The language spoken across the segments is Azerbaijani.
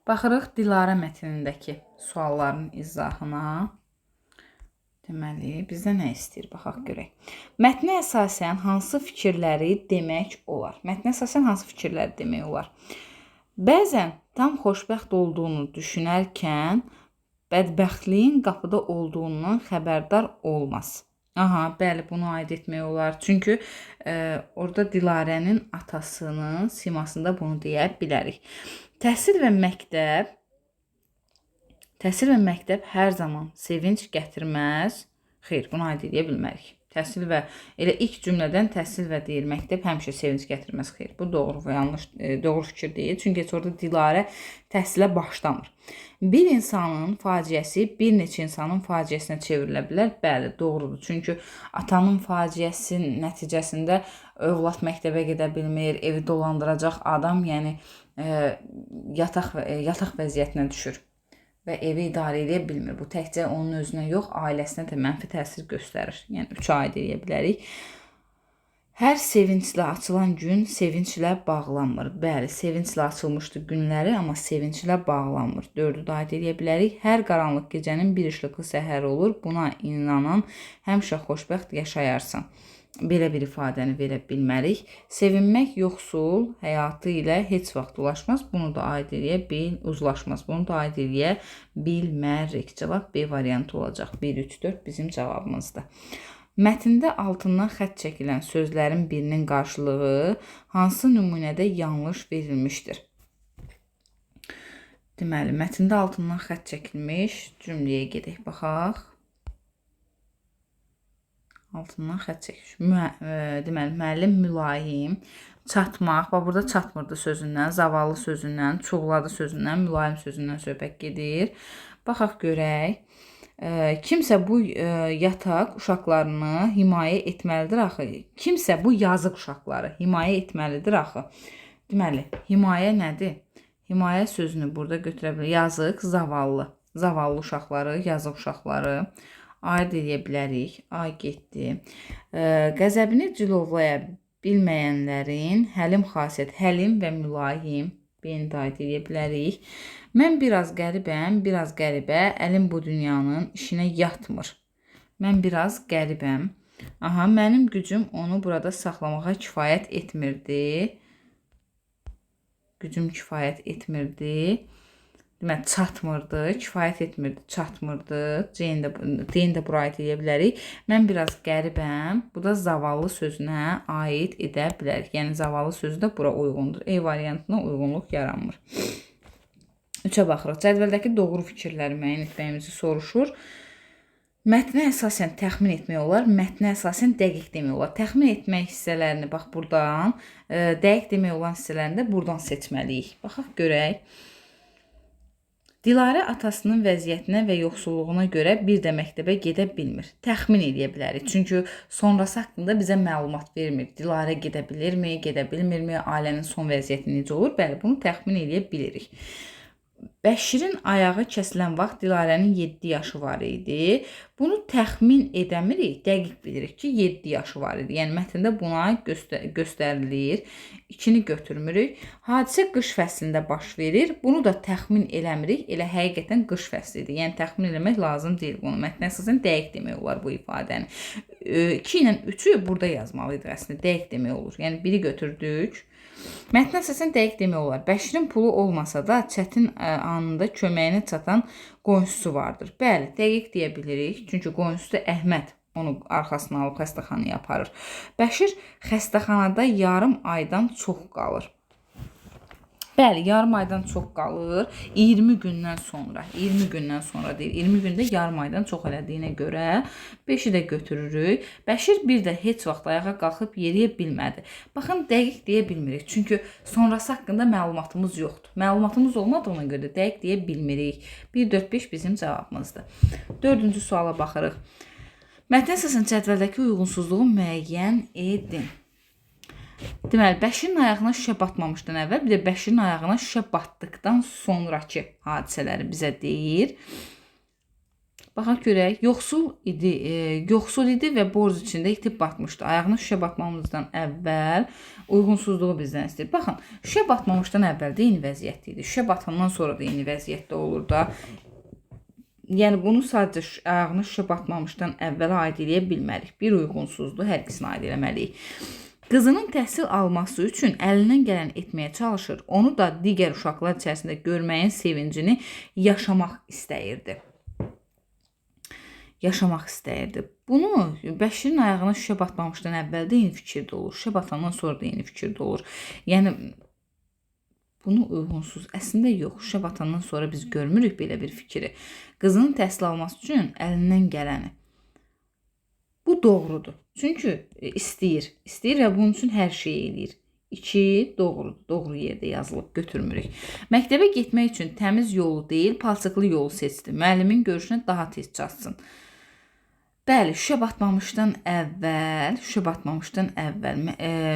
Baxırıq Dilarə mətnindəki sualların izahına. Deməli, bizdə nə istəyir? Baxaq görək. Mətnə əsasən hansı fikirləri demək olar? Mətnə əsasən hansı fikirləri demək olar? Bəzən tam xoşbəxt olduğunu düşünərkən bədbəxtliyin qapıda olduğundan xəbərdar olmaz. Aha, bəli, bunu aid etmək olar. Çünki orada Dilarənin atasının simasında bunu deyə bilərik. Təhsil və məktəb hər zaman sevinç gətirməz. Xeyr, bunu aid edə bilmərik. Təhsil və elə ilk cümlədən təhsil və deyir, məktəb həmişə sevinç gətirməz. Xeyr, bu doğru və yanlış, doğru fikir deyil. Çünki orada Dilarə təhsilə başlamır. Bir insanın faciəsi bir neçə insanın faciəsinə çevrilə bilər. Bəli, doğrudur. Çünki atanın faciəsi nəticəsində övlad məktəbə gedə bilmir, evi dolandıracaq adam, yəni yataq vəziyyətinə düşür və evi idarə edə bilmir. Bu təkcə onun özünə yox, ailəsinə də mənfi təsir göstərir. Yəni 3 aid edə bilərik. Hər sevinclə açılan gün sevinclə bağlanmır. Bəli, sevinclə açılmışdı günləri, amma sevinclə bağlanmır. 4-ü də aid edə bilərik. Hər qaranlıq gecənin bir işıqlı səhər olur. Buna inanan həmişə xoşbəxt yaşayarsan. Belə bir ifadəni verə bilmərik. Sevinmək yoxsul həyatı ilə heç vaxt ulaşmaz. Bunu da aid edə uzlaşmaz. Bunu da aid edə bilmərik. Cavab B variantı olacaq. 1, 3, 4 bizim cavabımızdır. Mətndə altından xətt çəkilən sözlərin birinin qarşılığı hansı nümunədə yanlış verilmişdir? Deməli, mətndə altından xətt çəkilmiş cümləyə gedək, baxaq. Altından xətt çəkmiş. Deməli, müəllim mülayim, çatmaq, burada çatmırdı sözündən, zavallı sözündən, çuğladı sözündən, mülayim sözündən söhbət gedir. Baxaq görək. Kimsə bu yataq uşaqlarını himayə etməlidir axı. Kimsə bu yazıq uşaqları himayə etməlidir axı. Deməli, himayə nədir? Himayə sözünü burada götürə bilir. Yazıq, zavallı. Zavallı uşaqları, yazıq uşaqları aid edə bilərik. Ay getdi. Qəzəbini cilovlaya bilməyənlərin həlim xasiyyət, həlim və mülayim beni də aid edə bilərik. Mən biraz qəribəm, biraz qəribə, əlim bu dünyanın işinə yatmır. Mən biraz qəribəm. Aha, mənim gücüm onu burada saxlamağa kifayət etmirdi. Gücüm kifayət etmirdi. Demək, çatmırdı, kifayət etmirdi, çatmırdı. Deyin də bura aid edə bilərik. Mən biraz qəribəm. Bu da zavallı sözünə aid edə bilərik. Yəni, zavallı sözü də bura uyğundur. E variantına uyğunluq yaranmır. 3-ə baxırıq. Cədvəldəki doğru fikirləri müəyyən etməyimizi soruşur. Mətnə əsasən təxmin etmək olar, mətnə əsasən dəqiq demək olar. Təxmin etmək hissələrini bax buradan, dəqiq demək olan hissələrini də buradan seçməliyik. Baxaq görək. Dilarə atasının vəziyyətinə və yoxsulluğuna görə bir də məktəbə gedə bilmir. Təxmin edə bilərik. Çünki sonrası haqqında bizə məlumat vermir. Dilarə gedə bilirmi, gedə bilmirmi, ailənin son vəziyyəti necə olur? Bəli, bunu təxmin edə bilirik. Bəşirin ayağı kəsilən vaxt Dilarənin 7 yaşı var idi. Bunu təxmin edəmirik, dəqiq bilirik ki, 7 yaşı var idi. Yəni, mətndə buna göstərilir. 2-ni götürmürük. Hadisə qış fəslində baş verir. Bunu da təxmin eləmirik. Elə həqiqətən qış fəslidir. Yəni, təxmin eləmək lazım deyil bunu. Mətnə əsasən dəqiq demək olar bu ifadəni. 2 ilə 3-ü burada yazmalıydı əslində. Dəqiq demək olur. Yəni, 1-i götürdük. Mətnə əsasən dəqiq demək olar. Bəşirin pulu olmasa da çətin anında köməyinə çatan qonşusu vardır. Bəli, dəqiq deyə bilirik. Çünki qonşusu Əhməd onu arxasına alıb xəstəxanaya aparır. Bəşir xəstəxanada yarım aydan çox qalır. Bəli, yarım aydan çox qalır. 20 gündən sonra. 20 gündən sonra deyil. 20 gündə yarım aydan çox elədiyinə görə 5-i də götürürük. Bəşir bir də heç vaxt ayağa qalxıb yeriyə bilmədi. Baxın, dəqiq deyə bilmirik. Çünki sonrası haqqında məlumatımız yoxdur. Məlumatımız olmadığına görə dəqiq deyə bilmirik. 1, 4, 5 bizim cavabımızdır. 4-cü suala baxırıq. Mətnə əsasən cədvəldəki uyğunsuzluğu müəyyən edin. Deməli, Bəşirin ayağına şüşə batmamışdan əvvəl, bir də Bəşirin ayağına şüşə batdıqdan sonraki hadisələri bizə deyir. Baxaq görək. Yoxsul idi və borc içində itib batmışdı. Ayağına şüşə batmamızdan əvvəl uyğunsuzluğu bizdən istəyir. Baxın, şüşə batmamışdan əvvəl də eyni vəziyyətdə idi. Şüşə batandan sonra da eyni vəziyyətdə olur da. Yəni bunu sadəcə ayağına şüşə batmamışdan əvvələ aid eləyə bilmərik. Bir uyğunsuzluğu hər ikisinə aid eləməliyik. Qızının təhsil alması üçün əlindən gələn etməyə çalışır. Onu da digər uşaqlar içərisində görməyin sevincini yaşamaq istəyirdi. Bunu Bəşirin ayağına şüşə batmamışdan əvvəl də eyni fikirdə olur. Şüşə batandan sonra da eyni fikirdə olur. Yəni bunu uyğunsuz. Əslində yox. Şüşə batandan sonra biz görmürük belə bir fikri. Qızının təhsil alması üçün əlindən gələni. Bu doğrudur. Çünki istəyir və bunun üçün hər şey eləyir. 2 doğrudur. Doğru yerdə yazılıb, götürmürük. Məktəbə getmək üçün təmiz yolu deyil, palçıqlı yolu seçdi. Müəllimin görüşünə daha tez çatsın. Bəli, şüşə batmamışdan əvvəl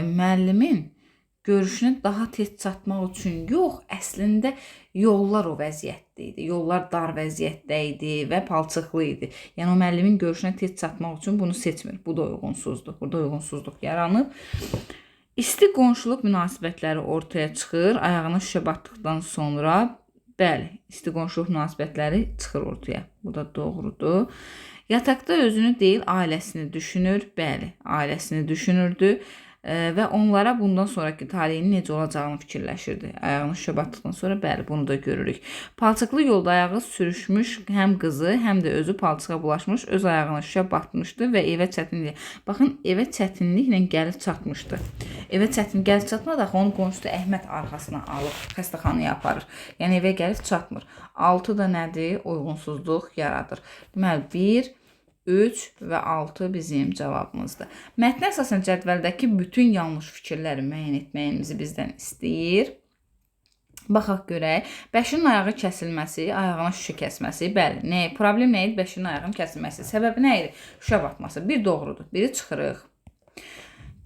müəllimin görüşünə daha tez çatmaq üçün yox, əslində yollar o vəziyyətdə idi. Yollar dar vəziyyətdə idi və palçıqlı idi. Yəni o müəllimin görüşünə tez çatmaq üçün bunu seçmir. Bu da uyğunsuzluq. Burada uyğunsuzluq yaranıb. İsti qonşuluq münasibətləri ortaya çıxır. Ayağına şüşə batdıqdan sonra, bəli, isti qonşuluq münasibətləri çıxır ortaya. Bu da doğrudur. Yataqda özünü deyil, ailəsini düşünür. Bəli, ailəsini düşünürdü və onlara bundan sonraki taleyinin necə olacağını fikirləşirdi. Ayağını şüşə batdıqdan sonra, bəli, bunu da görürük. Palçıqlı yolda ayağı sürüşmüş, həm qızı, həm də özü palçığa bulaşmış, öz ayağına şüşə batmışdı və evə çətinlik. Baxın, evə çətinliklə gəlib çatmışdı. Evə çətin gəlib çatmadı, axı onun qonşusu Əhməd arxasına alıb xəstəxanaya aparır. Yəni evə gəlib çatmır. 6 da nədir? Uyğunsuzluq yaradır. Deməli, 1, 3 və 6 bizim cavabımızdır. Mətnə əsasən cədvəldəki bütün yanlış fikirləri müəyyən etməyimizi bizdən istəyir. Baxaq görək. Bəşirin ayağı kəsilməsi, ayağına şüşə kəsməsi. Bəli, problem nə idi? Bəşirin ayağının kəsilməsi. Səbəbi nə idi? Şüşə batması. Bir doğrudur. Biri çıxırıq.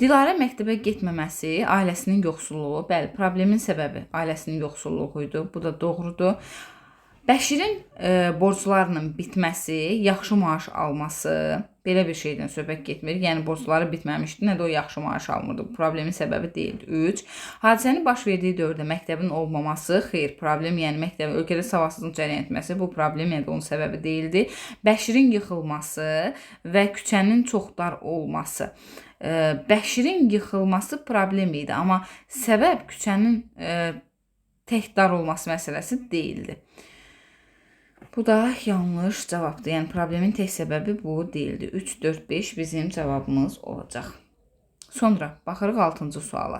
Dilarə məktəbə getməməsi, ailəsinin yoxsulluğu. Bəli, problemin səbəbi ailəsinin yoxsulluğu idi. Bu da doğrudur. Bəşirin borclarının bitməsi, yaxşı maaş alması, belə bir şeydən söhbət getmir. Yəni borcları bitməmişdi, nə də o yaxşı maaş almırdı. Bu problemin səbəbi deyildi. 3. Hadisənin baş verdiyi dövrdə məktəbin olmaması, xeyr, problem, yəni məktəbin ölkədə savadsızlıq cərəyan etməsi bu problem, yəni onun səbəbi deyildi. Bəşirin yıxılması və küçənin çox dar olması. Bəşirin yıxılması problem idi, amma səbəb küçənin tək dar olması məsələsi deyildi. Bu da yanlış cavabdır. Yəni problemin tək səbəbi bu deyildi. 3, 4, 5 bizim cavabımız olacaq. Sonra baxırıq 6-cı suala.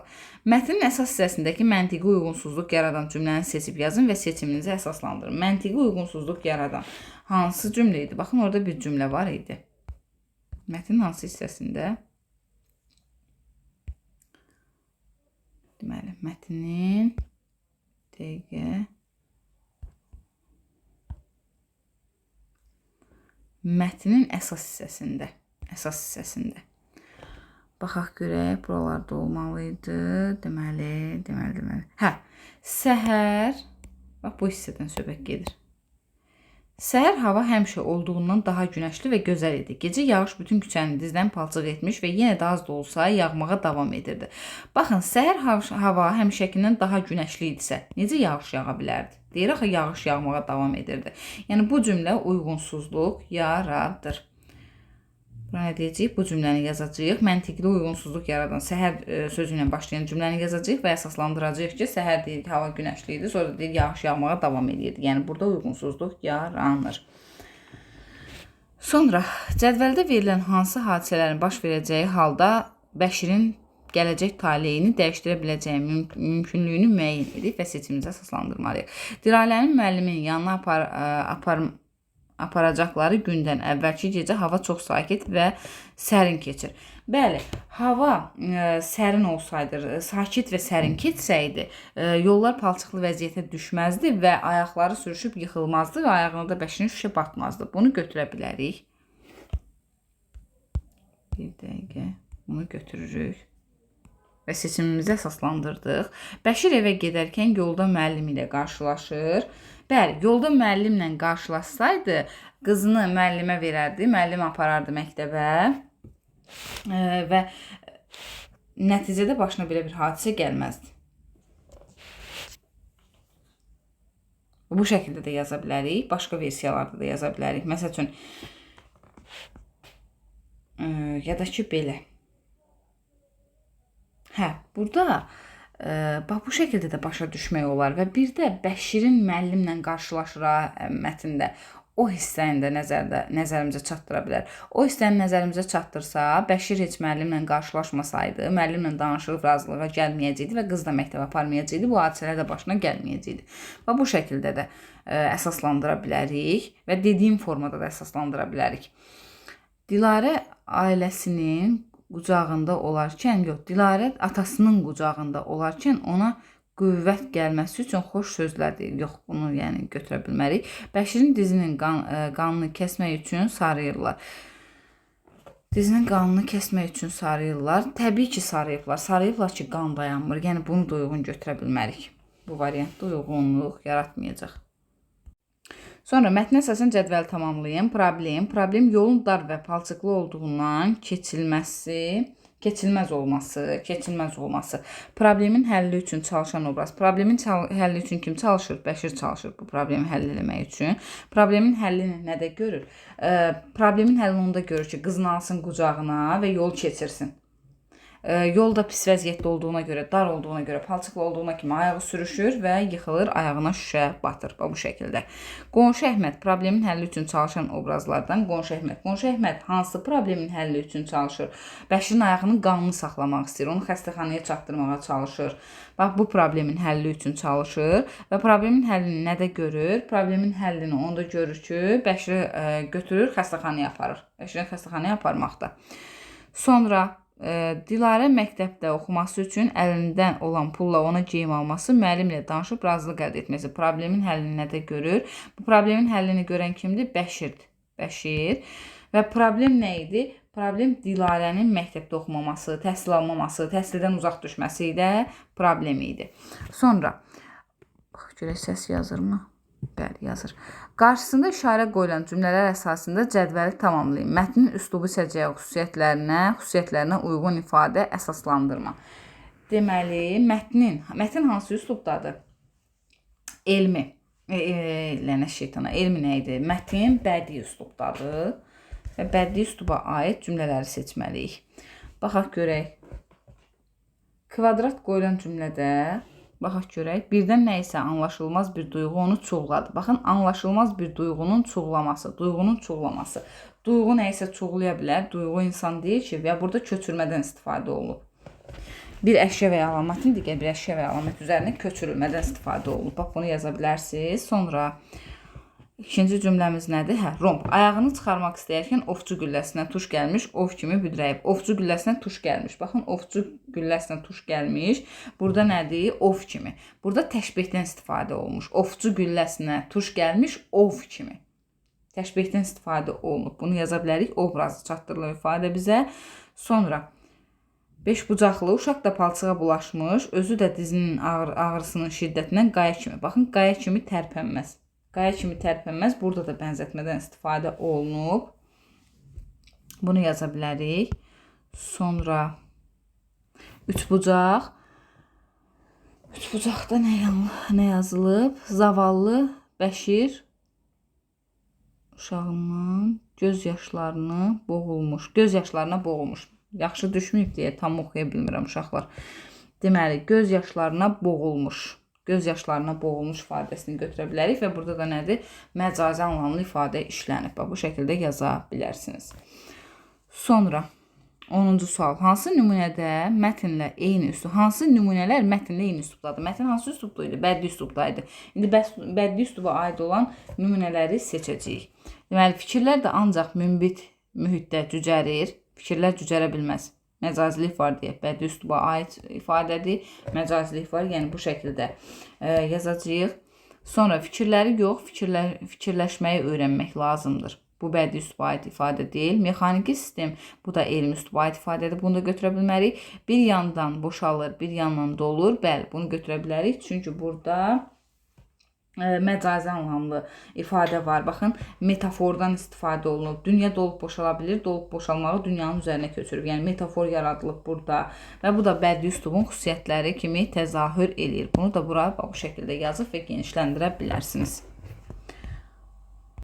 Mətnin əsas hissəsindəki məntiqi uyğunsuzluq yaradan cümləni seçib yazın və seçiminizi əsaslandırın. Məntiqi uyğunsuzluq yaradan hansı cümlə idi? Baxın, orada bir cümlə var idi. Mətnin hansı hissəsində? Deməli, mətnin mətnin əsas hissəsində. Baxaq görək, buralarda olmalıydı. Deməli. Səhər, bax bu hissədən söhbət gedir. Səhər hava həmişə olduğundan daha günəşli və gözəl idi. Gecə yağış bütün küçəni dizdən palçıq etmiş və yenə də az da olsa yağmağa davam edirdi. Baxın, səhər hava həmişəkindən daha günəşli idisə, necə yağış yağa bilərdi? Deyir, axı yağış yağmağa davam edirdi. Yəni bu cümlə uyğunsuzluq yaradır. Buna nə deyəcəyik? Bu cümləni yazacağıq. Məntiqli uyğunsuzluq yaradan səhər sözü ilə başlayan cümləni yazacağıq və əsaslandıracağıq ki, səhər deyirik, hava günəşli idi, sonra deyir, yağış yağmağa davam edirdi. Yəni burada uyğunsuzluq yaranır. Sonra cədvəldə verilən hansı hadisələrin baş verəcəyi halda Bəşirin gələcək taleyini dəyişdirə biləcəyi mümkünlüyünü müəyyən edib və seçimimizi əsaslandırmalıyıq. Dilalənin müəllimin yanına aparacaqları gündən əvvəlki gecə hava çox sakit və sərin keçir. Bəli, hava sərin olsaydı, sakit və sərin keçsəydi, yollar palçıqlı vəziyyətə düşməzdi və ayaqları sürüşüb yıxılmazdı və ayağına da Bəşirin şüşə batmazdı. Bunu götürə bilərik. Bir dəqiqə, bunu götürürük. və seçimimizi əsaslandırdıq. Bəşir evə gedərkən yolda müəllimi ilə qarşılaşır. Bəli, yolda müəllimlə qarşılaşsaydı, qızını müəllimə verərdi, müəllim aparardı məktəbə və nəticədə başına belə bir hadisə gəlməzdi. Bu şəkildə də yaza bilərik, başqa versiyalarda da yaza bilərik. Məsəl üçün, ya da ki, belə. Burada bax bu şəkildə də başa düşmək olar və bir də Bəşirin müəllimlə qarşılaşır mətndə. O hissəni də nəzərimizə çatdıra bilər. O hissəni nəzərimizə çatdırsa, Bəşir heç müəllimlə qarşılaşmasaydı, müəllimlə danışıb razılığa gəlməyəcəkdi və qız da məktəbə aparmayacaqdı, bu hadisələr də başına gəlməyəcəkdi. Və bu şəkildə də əsaslandıra bilərik və dediyim formada da əsaslandıra bilərik. Dilarə ailəsinin qucağında olarkən, Dilarə atasının qucağında olarkən ona qüvvət gəlməsi üçün xoş sözlər deyir. Yox, bunu yəni götürə bilmərik. Bəşirin dizinin qanını kəsmək üçün sarıyırlar. Dizinin qanını kəsmək üçün sarıyırlar. Təbii ki, sarıyıblar. Sarıyıblar ki, qan dayanmır. Yəni bunu da uyğun götürə bilmərik. Bu variantda uyğunluq yaratmayacaq. Sonra mətnə əsasən cədvəli tamamlayın. Problem yolun dar və palçıqlı olduğundan keçilməz olması. Problemin həlli üçün çalışan obraz. Problemin həlli üçün kim çalışır? Bəşir çalışır bu problemi həll etmək üçün. Problemin həllini nədə görür? Problemin həllini onda görür ki, qızını alsın qucağına və yol keçirsin. Yolda pis vəziyyətdə olduğuna görə, dar olduğuna görə, palçıqlı olduğuna kimi ayağı sürüşür və yıxılır, ayağına şüşə batır. Bu şəkildə. Qonşu Əhməd problemin həlli üçün çalışan obrazlardan. Qonşu Əhməd hansı problemin həlli üçün çalışır? Bəşirin ayağının qanını saxlamaq istəyir, onu xəstəxanaya çatdırmağa çalışır. Bax, bu problemin həlli üçün çalışır və problemin həllini nədə görür? Problemin həllini onda görür ki, Bəşiri götürür, xəstəxanaya aparır. Bəşirin xəstəxanaya aparmaqda. Sonra Dilarə məktəbdə oxuması üçün əlindən olan pulla ona geyim alması, müəllimlə danışıb razılıq əldə etməsi. Problemin həllini nədə görür? Bu problemin həllini görən kimdir? Bəşirdir. Bəşir. Və problem nə idi? Problem Dilarənin məktəbdə oxumaması, təhsil almaması, təhsildən uzaq düşməsi də problem idi. Sonra, bax görək səs yazırmı? Bəli, yazır. Qarşısında işarə qoyulan cümlələr əsasında cədvəli tamamlayın. Mətnin üslubu səciyyəyə xüsusiyyətlərinə uyğun ifadə əsaslandırma. Deməli, mətn hansı üslubdadır? Elmi. Lənət şeytana. Elmi nə idi? Mətn bədii üslubdadır və bədii üsluba aid cümlələri seçməliyik. Baxaq görək. Kvadrat qoyulan cümlədə baxaq görək, birdən nə isə anlaşılmaz bir duyğu onu çuğladı. Baxın, anlaşılmaz bir duyğunun çuğlaması. Duyğu nə isə çuğlaya bilər. Duyğu insan deyil ki, və burada köçürmədən istifadə olunub. Bir əşya və ya əlamətin digər bir əşya və ya əlamət üzərinə köçürülmədən istifadə olunub. Bax, bunu yaza bilərsiniz. Sonra İkinci cümləmiz nədir? Romb. Ayağını çıxarmaq istəyərkən ovçu gülləsinə tuş gəlmiş, ov kimi büdrəyib. Ovçu gülləsinə tuş gəlmiş. Baxın, ovçu gülləsinə tuş gəlmiş. Burada nədir? Ov kimi. Burada təşbehdən istifadə olmuş. Ovçu gülləsinə tuş gəlmiş, ov kimi. Təşbehdən istifadə olunub. Bunu yaza bilərik. Obrazı çatdırılır ifadə bizə. Sonra beş bucaqlı uşaq da palçığa bulaşmış. Özü də dizinin ağrısının şiddətindən qaya kimi. Baxın, qaya kimi tərpənməz. Qaya kimi tərpənməz. Burada da bənzətmədən istifadə olunub. Bunu yaza bilərik. Sonra üçbucaq. Üçbucaqda nə yazılıb? Zavallı Bəşir uşağının göz yaşlarına boğulmuş. Yaxşı düşməyib deyə tam oxuya bilmirəm uşaqlar. Deməli, göz yaşlarına boğulmuş. Göz yaşlarına boğulmuş ifadəsini götürə bilərik və burada da nədir? Məcazi anlamlı ifadə işlənib. Bu şəkildə yaza bilərsiniz. Sonra 10-cu sual. Hansı nümunədə mətnlə eyni üslub? Hansı nümunələr mətnlə eyni üslubdadır? Mətn hansı üslubda idi? Bədii üslubdaydı. İndi bədii üsluba aid olan nümunələri seçəcəyik. Deməli, fikirlər də ancaq münbit mühitdə cücərir. Fikirlər cücərə bilməz. Məcazilik var deyə, bədii üsluba aid ifadədir. Məcazilik var, yəni bu şəkildə yazacağıq. Sonra fikirləri yox, fikirləşməyi öyrənmək lazımdır. Bu bədii üsluba aid ifadə deyil. Mexaniki sistem, bu da elmi üsluba aid ifadədir. Bunu da götürə bilmərik. Bir yandan boşalır, bir yandan dolur. Bəli, bunu götürə bilərik. Çünki burada məcazi anlamlı ifadə var. Baxın, metafordan istifadə olunub. Dünya dolub boşala bilir. Dolub boşalmağı dünyanın üzərinə köçürüb. Yəni metafor yaradılıb burada və bu da bədii üslubun xüsusiyyətləri kimi təzahür eləyir. Bunu da bura bu şəkildə yazıb və genişləndirə bilərsiniz.